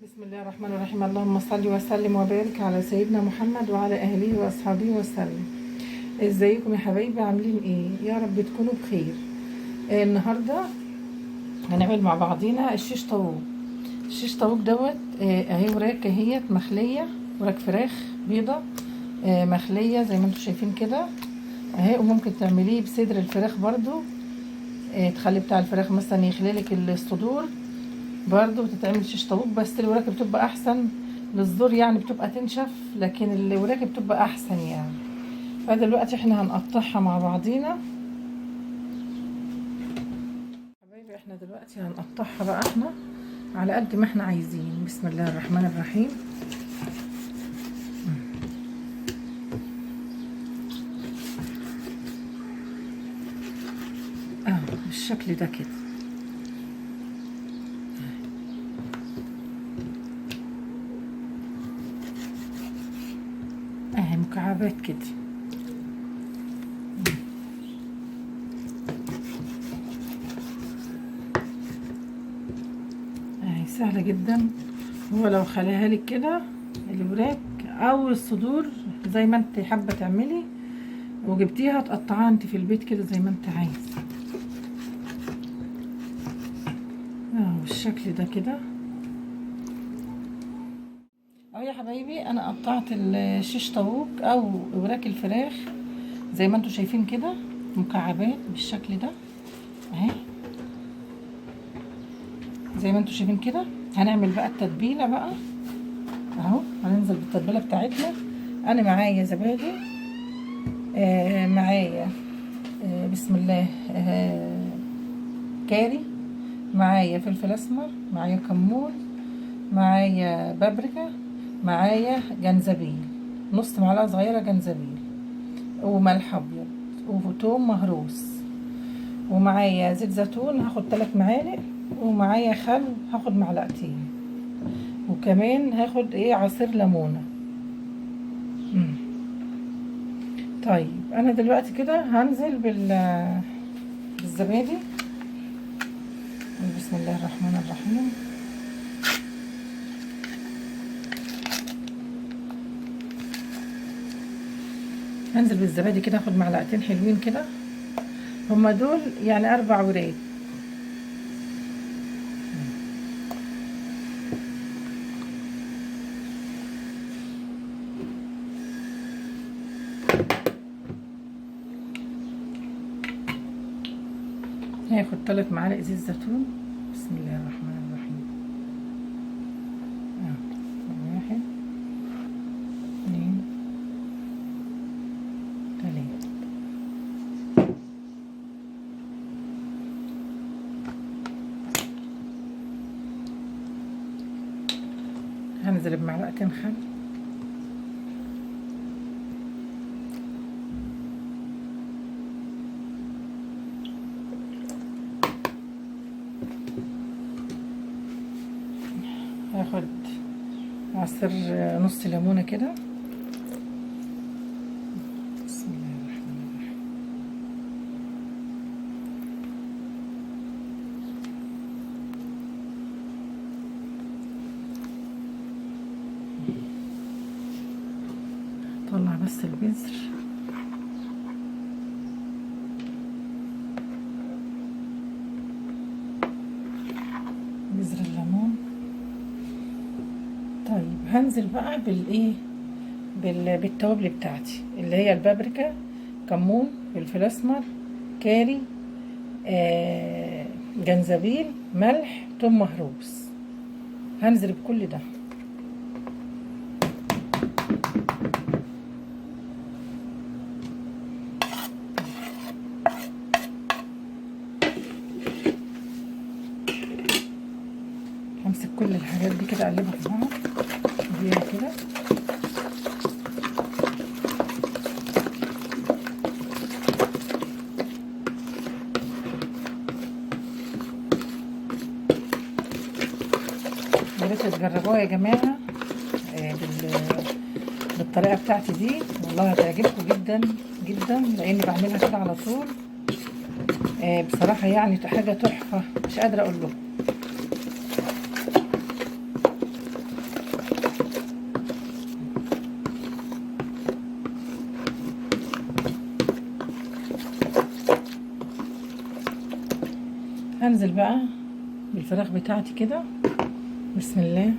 بسم الله الرحمن الرحيم. اللهم صل وسلم وبارك على سيدنا محمد وعلى اهله واصحابه وسلم. ازيكم يا حبايبي؟ عاملين ايه؟ يا رب تكونوا بخير. النهارده هنعمل مع بعضينا الشيش طاووق. الشيش طاووق دوت اهي وراك اهيت مخليه، وراك فراخ بيضه مخليه زي ما انتم شايفين كده اهي. وممكن تعمليه بصدر الفراخ برضو، تخلي بتاع الفراخ مثلا يخليلك الصدور برضو بتتعمل شيش طاووق، بس الوراك بتبقى احسن للزور، يعني بتبقى تنشف، لكن الوراك بتبقى احسن يعني. فدلوقتي احنا هنقطعها مع بعضينا حبايبي. احنا دلوقتي هنقطعها بقى احنا على قد ما احنا عايزين. بسم الله الرحمن الرحيم. بالشكل ده كده اهي مكعبات كده. اهي سهلة جدا. هو لو خليها لك كده الوراك او الصدور زي ما انت حابة تعملي، وجبتيها تقطعها انت في البيت كده زي ما انت عايز. بالشكل ده كده اهو يا حبايبي. انا قطعت الشيش طاووق او وراك الفراخ زي ما انتم شايفين كده مكعبات بالشكل ده اهي، زي ما انتم شايفين كده. هنعمل بقى التتبيله بقى اهو. هننزل بالتتبيله بتاعتنا. انا معايا زبادي، معايا بسم الله كاري، معايا فلفل اسمر، معايا كمون، معايا بابريكا، معايا جنزبيل، نص معلقه صغيره جنزبيل، وملح ابيض، وتوم مهروس، ومعايا زيت زيتون هاخد 3 معالق، ومعايا خل هاخد معلقتين، وكمان هاخد عصير ليمونه. طيب انا دلوقتي كده هنزل بالزبادي. بسم الله الرحمن الرحيم. هنزل بالزبادي كده، هاخد معلقتين حلوين كده، هما دول يعني 4 وراك. هاخد 3 معالق زيت زيتون. بسم الله الرحمن الرحيم. 1 2 3. هنزل بمعلقتين خل، هاخد عصير نص ليمونه كده. بسم الله الرحمن الرحيم. طلع بس البذر. بذر الليمون. طيب هنزل بقى بالتوابل بتاعتي اللي هي البابريكا، كمون، فلفل اسمر، كاري، جنزبيل، ملح، توم مهروس. هنزل بكل ده. همسك كل الحاجات دي كده اقلبها في بعض اديها كده. يا ريت تجربوها يا جماعه بالطريقه بتاعتي دي، والله هتعجبكم جدا جدا، لاني بعملها كده على طول. بصراحه يعني حاجه تحفه، مش قادره اقول لكم. هنزل بقى بالفراخ بتاعتي كده. بسم الله.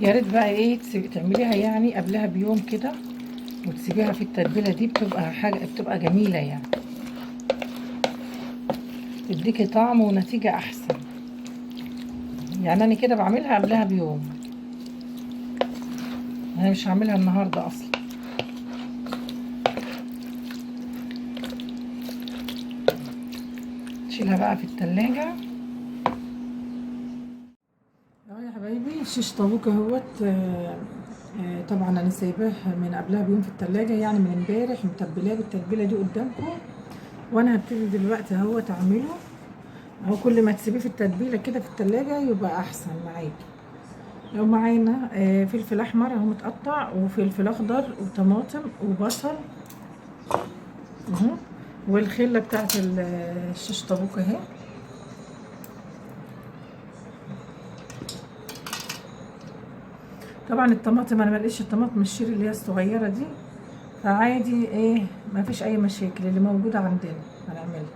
يا ريت بقى ايه تعمليها يعني قبلها بيوم كده وتسيبيها في التتبيله دي، بتبقى حاجه بتبقى جميله يعني، تديكي طعم ونتيجه احسن. يعني انا كده بعملها قبلها بيوم، انا مش هعملها النهارده اصلا. نشيلها بقى في التلاجة. اهو يا حبايبي شيش طاووق اهوت. طبعا انا سايباه من قبلها بيوم في التلاجة، يعني من امبارح متبلاه بالتتبيله دي قدامكم، وانا هبتدي دلوقتي اهوت اعمله. اهو كل ما تسيبيه في التتبيله كده في التلاجة يبقى احسن معاكي. لو معانا فلفل احمر اهو متقطع، وفلفل اخضر وطماطم وبصل اهو، والخله بتاعت الشيش طاووق اهي. طبعا الطماطم انا ملقيش الطماطم الشيري اللي هي الصغيره دي، فعادي ايه ما فيش اي مشاكل، اللي موجوده عندنا هنعملها.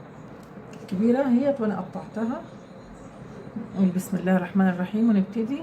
كبيره هي وانا قطعتها. نقول بسم الله الرحمن الرحيم ونبتدي.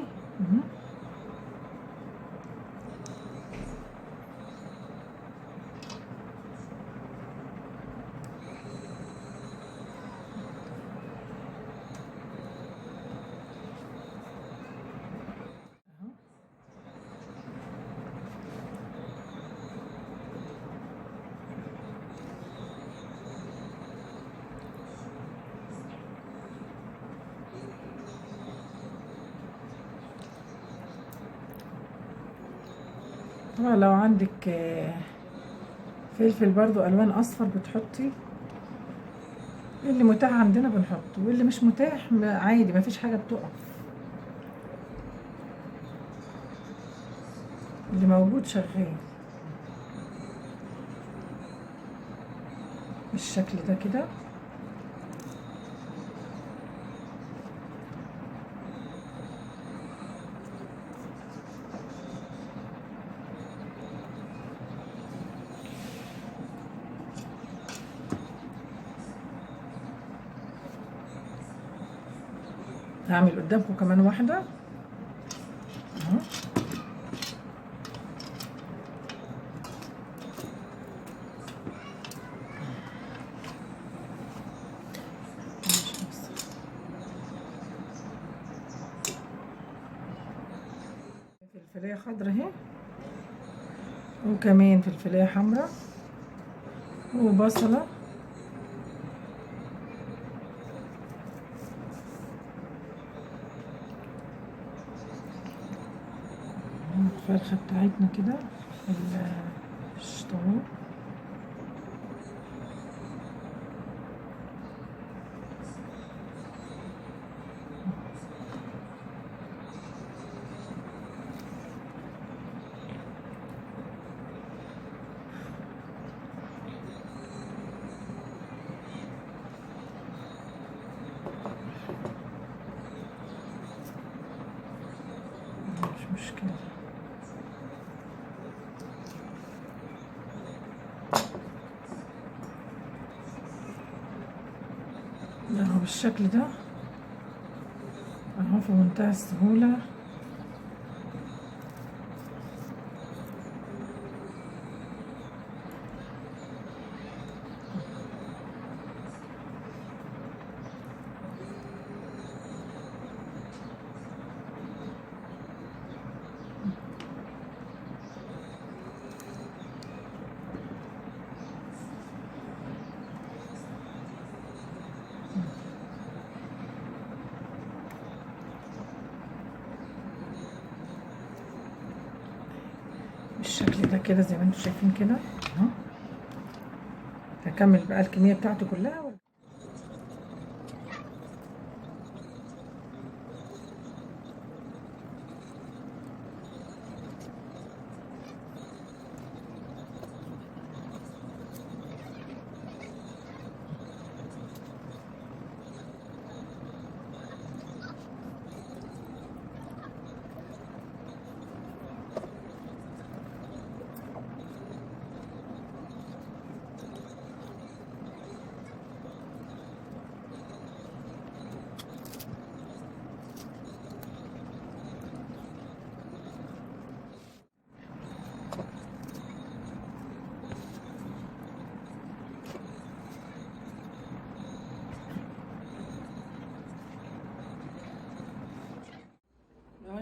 طبعا لو عندك فلفل برضو الوان اصفر بتحطي، اللي متاح عندنا بنحطه، واللي مش متاح عادي ما فيش حاجه بتقف، اللي موجود شغال بالشكل ده كده. هعمل قدامكم كمان واحده اهو. فلفلايه خضرا اهي، وكمان فلفلايه حمراء وبصله، الفرخه بتاعتنا كده الشطوط. مش مشكله. اهو بالشكل ده اهو، في منتهى السهولة. بالشكل ده كده زي ما انتم شايفين كده اهو. هكمل بقى الكمية بتاعته كلها.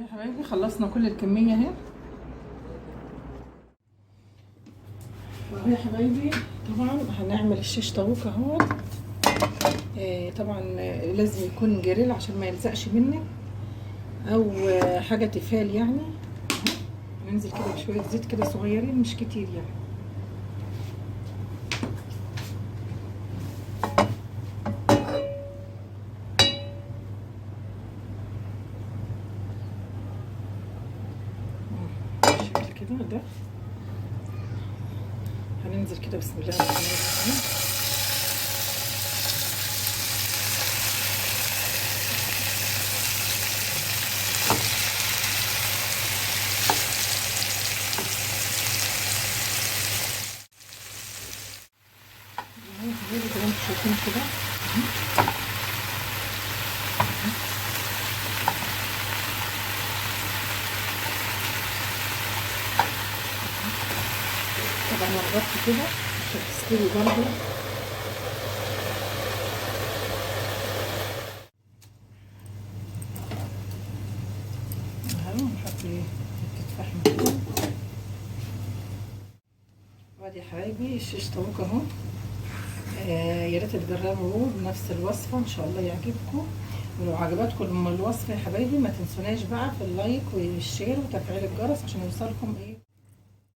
يا حبايبي خلصنا كل الكميه اهي. يا حبايبي طبعا هنعمل الشيش طاووق اهو. طبعا لازم يكون جريل عشان ما يلزقش منك، او حاجه تيفال يعني. ننزل كده بشويه زيت كده صغيرين مش كتير يعني. بالشكل كده ده. هننزل كده بسم الله الرحمن الرحيم. زي ما انتم شايفين كده. طبعا هنغطي كده عشان تستوي برضه. اهو نحط حته فحم كده. وادي يا حبايبي الشيش طاووق اهو. يا ريت تجربوا بنفس الوصفه ان شاء الله يعجبكم. ولو عجبتكم الوصفه يا حبايبي ما تنسوناش بقى في اللايك والشير وتفعيل الجرس عشان يوصلكم